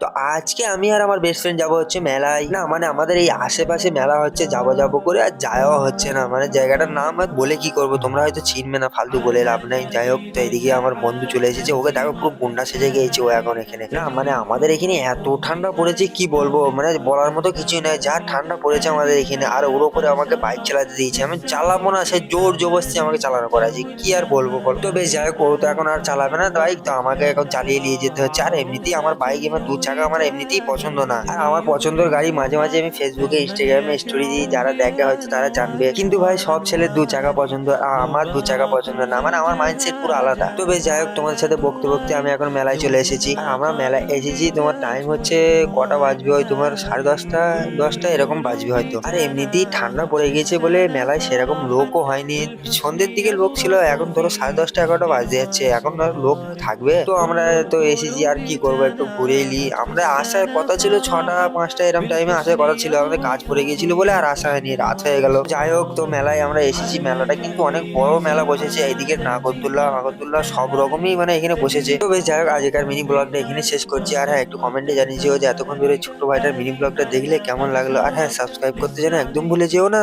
তো আজকে আমি আর আমার বেস্ট ফ্রেন্ড যাবো হচ্ছে মেলায়। না মানে আমাদের এই আশেপাশে মেলা হচ্ছে, যাবো যাবো করে আর যাওয়া হচ্ছে না। মানে জায়গাটার নাম আর বলে কি করবো, তোমরা হয়তো চিনবে না, ফালতু বলে লাভ নাই। যাই হোক, তো এদিকে আমার বন্ধু চলে এসেছে, ওকে দেখো পুরো গুন্ডা সেজে গিয়েছে ও এখন এখানে। না মানে আমাদের এখানে এত ঠান্ডা পড়েছে কি বলবো, মানে বলার মতো কিছুই নয়, যা ঠান্ডা পড়েছে আমাদের এখানে। আর ওর উপরে আমাকে বাইক চালাতে দিয়েছে, আমি চালাবো না, সে জোর জবরদস্তি আমাকে চালানো করাছে, কি আর বলবো বলো। তো বেশ যাই হোক, ও তো এখন আর চালাবে না বাইক, তো আমাকে এখন চালিয়ে নিয়ে যেতে হচ্ছে। আর এমনিতেই আমার বাইক এবার দু চাকা আমার এমনিতেই পছন্দ না। আর আমার পছন্দের গাড়ি মাঝে মাঝে আমি ফেসবুকে ইনস্টাগ্রামে স্টোরি দিই, যারা দেখে হয়তো তারা জানবে। কিন্তু ভাই সব ছেলের দু চাকা পছন্দ, আর আমার দু চাকা পছন্দ না, মানে আমার মাইন্ডসেট পুরো আলাদা। তো বেশ যাই হোক, তোমাদের সাথে বকতে বকতে আমি এখন মেলায় চলে এসেছি। আর আমরা মেলায় এসেছি, তোমার টাইম হচ্ছে কটা বাজবে, ওই তোমার 10:30 10টা এরকম বাজবে হয়তো। আর এমনিতেই ঠান্ডা পড়ে গেছে বলে মেলায় সেরকম লোকও হয়নি। সন্ধ্যের দিকে লোক ছিল, এখন ধরো 10:30 11টা বাজতে যাচ্ছে, এখন আর লোক থাকবে। তো আমরা তো এসেছি, আর কি করবো, একটু ঘুরে এলি। আমরা আসার কথা ছিল 6টা 5টা এরকম টাইমে আসার কথা ছিল, আমাদের কাজ পড়ে গিয়েছিল বলে আর আসা হয়নি, রাত হয়ে গেল। যাই হোক, তো মেলায় আমরা এসেছি। মেলাটা কিন্তু অনেক বড় মেলা বসেছে, এইদিকে নাগরদোল্লা মাগরদোল্লা সব রকমই মানে এখানে বসেছে। তো বেশ যাই হোক, আজকের মিনি ব্লগটা এখানে শেষ করছি। আর হ্যাঁ, একটু কমেন্টে জানিয়ে যেও যে এতক্ষণ ধরে ছোট ভাইটার মিনি ব্লগটা দেখলে কেমন লাগলো। আর হ্যাঁ, সাবস্ক্রাইব করতে যেন একদম ভুলে যেও না।